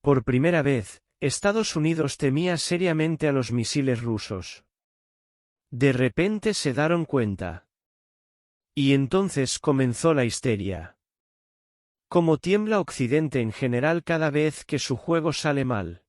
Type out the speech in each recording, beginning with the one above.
Por primera vez, Estados Unidos temía seriamente a los misiles rusos. De repente se dieron cuenta. Y entonces comenzó la histeria. Como tiembla Occidente en general cada vez que su juego sale mal.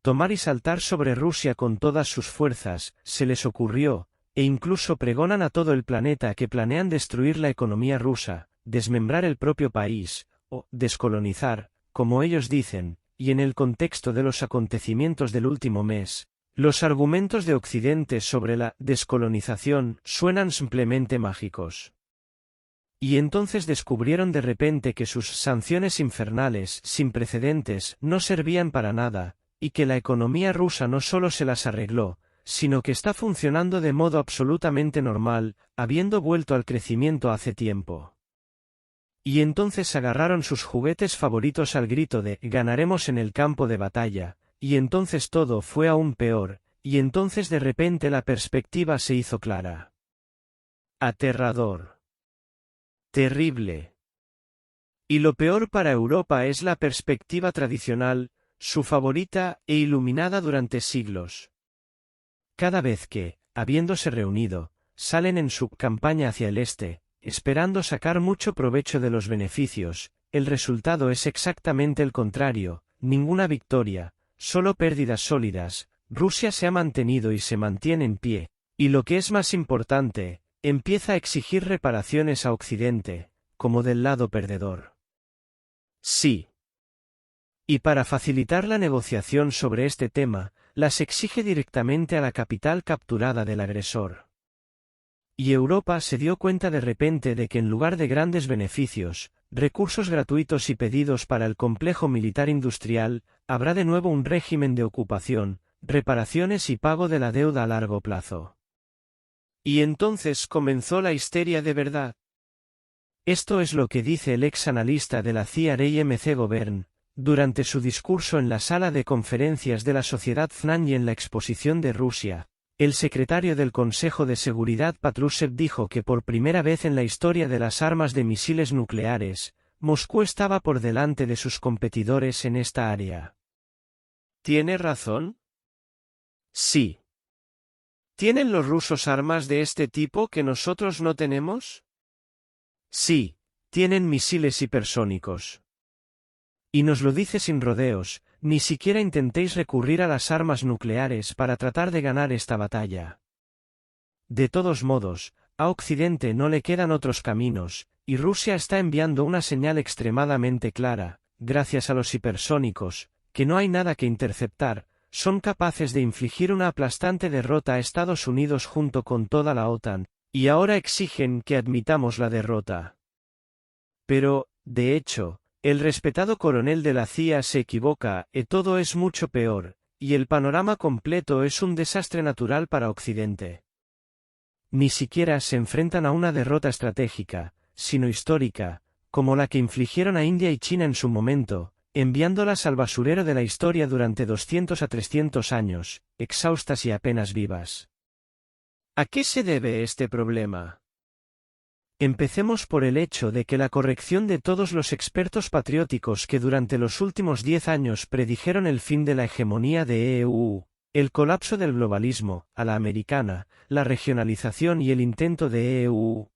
Tomar y saltar sobre Rusia con todas sus fuerzas, se les ocurrió, e incluso pregonan a todo el planeta que planean destruir la economía rusa, desmembrar el propio país, o descolonizar, como ellos dicen, y en el contexto de los acontecimientos del último mes, los argumentos de Occidente sobre la descolonización suenan simplemente mágicos. Y entonces descubrieron de repente que sus sanciones infernales, sin precedentes, no servían para nada, y que la economía rusa no solo se las arregló, sino que está funcionando de modo absolutamente normal, habiendo vuelto al crecimiento hace tiempo. Y entonces agarraron sus juguetes favoritos al grito de «ganaremos en el campo de batalla», y entonces todo fue aún peor, y entonces de repente la perspectiva se hizo clara. Aterrador. Terrible. Y lo peor para Europa es la perspectiva tradicional, su favorita e iluminada durante siglos. Cada vez que, habiéndose reunido, salen en su campaña hacia el este, esperando sacar mucho provecho de los beneficios, el resultado es exactamente el contrario, ninguna victoria, solo pérdidas sólidas. Rusia se ha mantenido y se mantiene en pie, y lo que es más importante, empieza a exigir reparaciones a Occidente, como del lado perdedor. Sí. Y para facilitar la negociación sobre este tema, las exige directamente a la capital capturada del agresor. Y Europa se dio cuenta de repente de que en lugar de grandes beneficios, recursos gratuitos y pedidos para el complejo militar industrial, habrá de nuevo un régimen de ocupación, reparaciones y pago de la deuda a largo plazo. Y entonces comenzó la histeria de verdad. Esto es lo que dice el ex analista de la CIA Ray M.C. Govern, durante su discurso en la sala de conferencias de la Sociedad FNAN y en la exposición de Rusia. El secretario del Consejo de Seguridad Patrushev dijo que por primera vez en la historia de las armas de misiles nucleares, Moscú estaba por delante de sus competidores en esta área. ¿Tiene razón? Sí. ¿Tienen los rusos armas de este tipo que nosotros no tenemos? Sí, tienen misiles hipersónicos. Y nos lo dice sin rodeos, ni siquiera intentéis recurrir a las armas nucleares para tratar de ganar esta batalla. De todos modos, a Occidente no le quedan otros caminos, y Rusia está enviando una señal extremadamente clara, gracias a los hipersónicos, que no hay nada que interceptar, son capaces de infligir una aplastante derrota a Estados Unidos junto con toda la OTAN, y ahora exigen que admitamos la derrota. Pero, de hecho, el respetado coronel de la CIA se equivoca, todo es mucho peor, y el panorama completo es un desastre natural para Occidente. Ni siquiera se enfrentan a una derrota estratégica, sino histórica, como la que infligieron a India y China en su momento, enviándolas al basurero de la historia durante 200 a 300 años, exhaustas y apenas vivas. ¿A qué se debe este problema? Empecemos por el hecho de que la corrección de todos los expertos patrióticos que durante los últimos 10 años predijeron el fin de la hegemonía de EU, el colapso del globalismo, a la americana, la regionalización y el intento de EU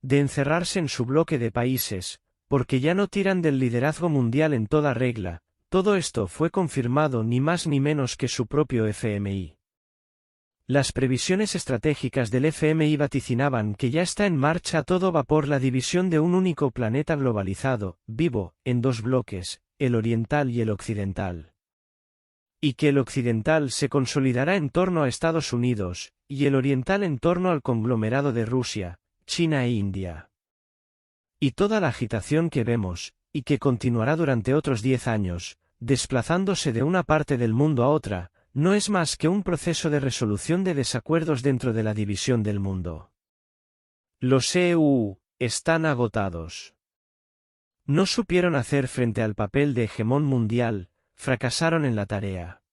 de encerrarse en su bloque de países, porque ya no tiran del liderazgo mundial en toda regla, todo esto fue confirmado ni más ni menos que su propio FMI. Las previsiones estratégicas del FMI vaticinaban que ya está en marcha a todo vapor la división de un único planeta globalizado, vivo, en dos bloques, el oriental y el occidental. Y que el occidental se consolidará en torno a Estados Unidos, y el oriental en torno al conglomerado de Rusia, China e India. Y toda la agitación que vemos, y que continuará durante otros 10 años, desplazándose de una parte del mundo a otra, no es más que un proceso de resolución de desacuerdos dentro de la división del mundo. Los EU están agotados. No supieron hacer frente al papel de hegemón mundial, fracasaron en la tarea.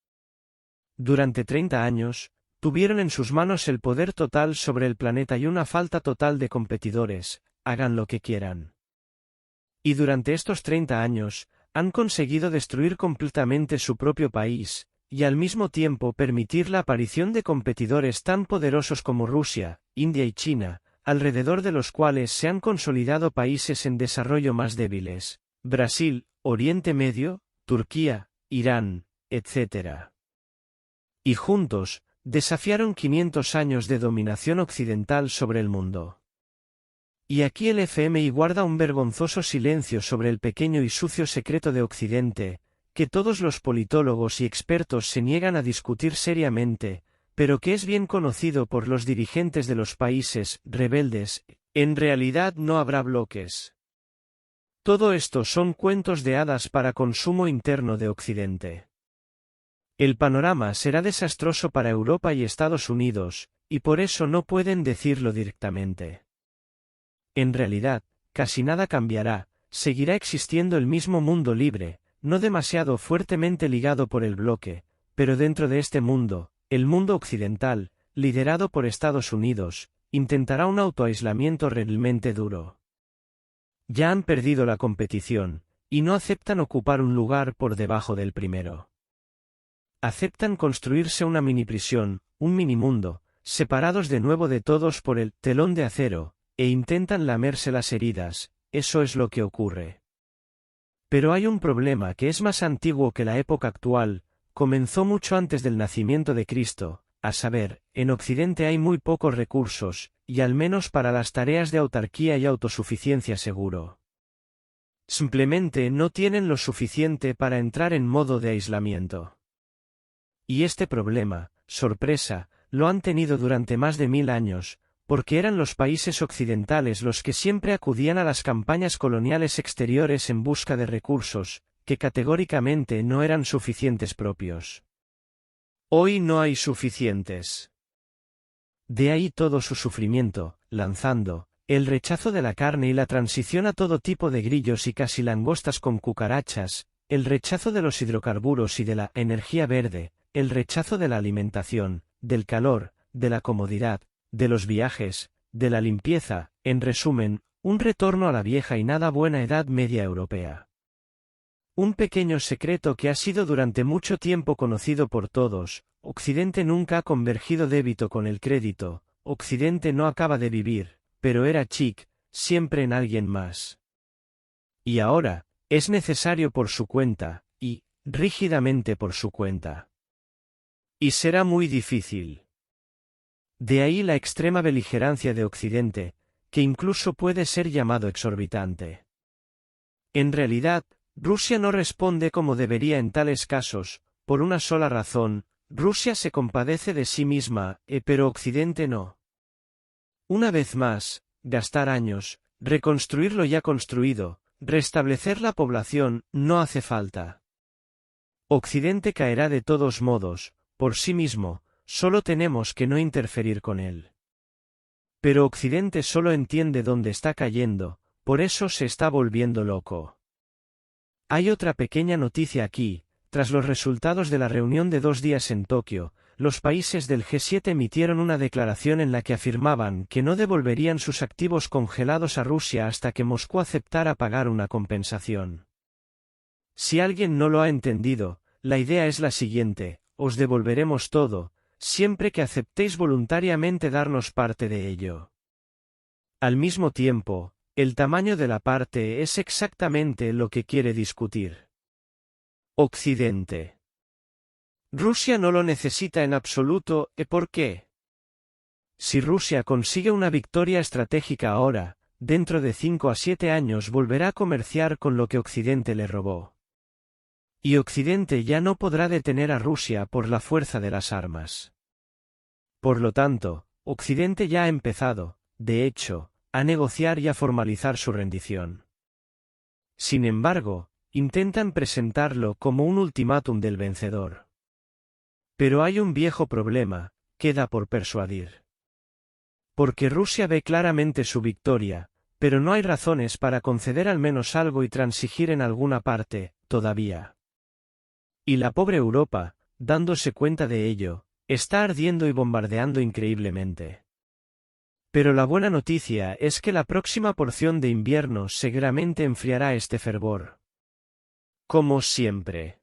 Durante 30 años, tuvieron en sus manos el poder total sobre el planeta y una falta total de competidores, hagan lo que quieran. Y durante estos 30 años, han conseguido destruir completamente su propio país, y al mismo tiempo permitir la aparición de competidores tan poderosos como Rusia, India y China, alrededor de los cuales se han consolidado países en desarrollo más débiles, Brasil, Oriente Medio, Turquía, Irán, etc. Y juntos, desafiaron 500 años de dominación occidental sobre el mundo. Y aquí el FMI guarda un vergonzoso silencio sobre el pequeño y sucio secreto de Occidente, que todos los politólogos y expertos se niegan a discutir seriamente, pero que es bien conocido por los dirigentes de los países rebeldes. En realidad no habrá bloques. Todo esto son cuentos de hadas para consumo interno de Occidente. El panorama será desastroso para Europa y Estados Unidos, y por eso no pueden decirlo directamente. En realidad, casi nada cambiará, seguirá existiendo el mismo mundo libre, no demasiado fuertemente ligado por el bloque, pero dentro de este mundo, el mundo occidental, liderado por Estados Unidos, intentará un autoaislamiento realmente duro. Ya han perdido la competición, y no aceptan ocupar un lugar por debajo del primero. Aceptan construirse una mini prisión, un minimundo, separados de nuevo de todos por el telón de acero, e intentan lamerse las heridas, eso es lo que ocurre. Pero hay un problema que es más antiguo que la época actual, comenzó mucho antes del nacimiento de Cristo, a saber, en Occidente hay muy pocos recursos, y al menos para las tareas de autarquía y autosuficiencia seguro. Simplemente no tienen lo suficiente para entrar en modo de aislamiento. Y este problema, sorpresa, lo han tenido durante más de 1000 años, porque eran los países occidentales los que siempre acudían a las campañas coloniales exteriores en busca de recursos, que categóricamente no eran suficientes propios. Hoy no hay suficientes. De ahí todo su sufrimiento, lanzando, el rechazo de la carne y la transición a todo tipo de grillos y casi langostas con cucarachas, el rechazo de los hidrocarburos y de la energía verde, el rechazo de la alimentación, del calor, de la comodidad, de los viajes, de la limpieza, en resumen, un retorno a la vieja y nada buena Edad Media europea. Un pequeño secreto que ha sido durante mucho tiempo conocido por todos: Occidente nunca ha convergido débito con el crédito, Occidente no acaba de vivir, pero era chic, siempre en alguien más. Y ahora, es necesario por su cuenta, y, rígidamente por su cuenta. Y será muy difícil. De ahí la extrema beligerancia de Occidente, que incluso puede ser llamado exorbitante. En realidad, Rusia no responde como debería en tales casos, por una sola razón: Rusia se compadece de sí misma, pero Occidente no. Una vez más, gastar años, reconstruir lo ya construido, restablecer la población, no hace falta. Occidente caerá de todos modos, por sí mismo, solo tenemos que no interferir con él. Pero Occidente solo entiende dónde está cayendo, por eso se está volviendo loco. Hay otra pequeña noticia aquí: tras los resultados de la reunión de 2 días en Tokio, los países del G7 emitieron una declaración en la que afirmaban que no devolverían sus activos congelados a Rusia hasta que Moscú aceptara pagar una compensación. Si alguien no lo ha entendido, la idea es la siguiente: os devolveremos todo, siempre que aceptéis voluntariamente darnos parte de ello. Al mismo tiempo, el tamaño de la parte es exactamente lo que quiere discutir Occidente. Rusia no lo necesita en absoluto, ¿y por qué? Si Rusia consigue una victoria estratégica ahora, dentro de 5 a 7 años volverá a comerciar con lo que Occidente le robó. Y Occidente ya no podrá detener a Rusia por la fuerza de las armas. Por lo tanto, Occidente ya ha empezado, de hecho, a negociar y a formalizar su rendición. Sin embargo, intentan presentarlo como un ultimátum del vencedor. Pero hay un viejo problema: queda por persuadir. Porque Rusia ve claramente su victoria, pero no hay razones para conceder al menos algo y transigir en alguna parte, todavía. Y la pobre Europa, dándose cuenta de ello, está ardiendo y bombardeando increíblemente. Pero la buena noticia es que la próxima porción de invierno seguramente enfriará este fervor. Como siempre.